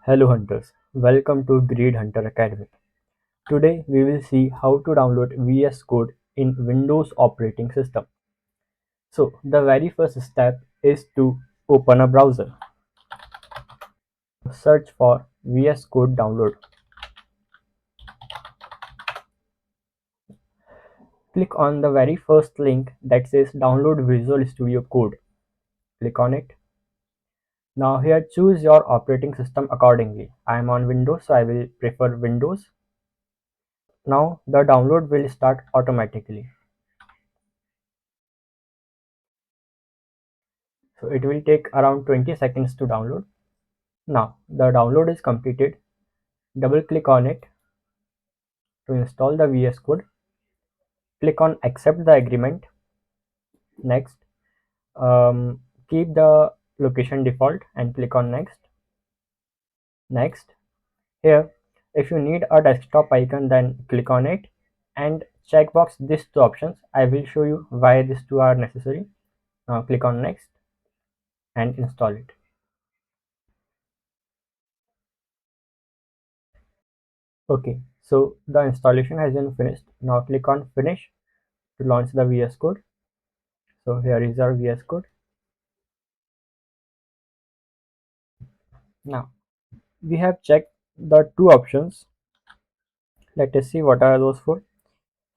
Hello hunters, welcome to GreedHunterAcademy. Today we will see how to download VS Code in Windows operating system. So the very first step is to open a browser. Search for VS Code download. Click on the very first link that says download Visual Studio Code. Click on it. Now here choose your operating system accordingly. I am on Windows, so I will prefer Windows. Now the download will start automatically. So it will take around 20 seconds to download. Now the download is completed. Double click on it to install the VS Code. Click on accept the agreement. Next, keep the location default and click on next. Next, here if you need a desktop icon, then click on it and checkbox these two options. I will show you why these two are necessary. Now click on next and install it. Okay, so the installation has been finished. Now click on finish to launch the VS Code. So here is our VS Code. Now we have checked the two options. Let us see what are those for.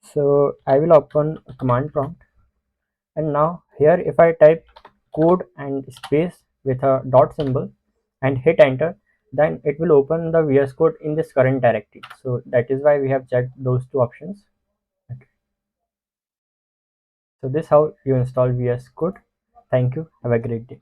So I will open a command prompt, and now here if I type code and space with a dot symbol and hit enter, then it will open the VS Code in this current directory. So that is why we have checked those two options. Okay. So this is how you install VS Code. Thank you. Have a great day.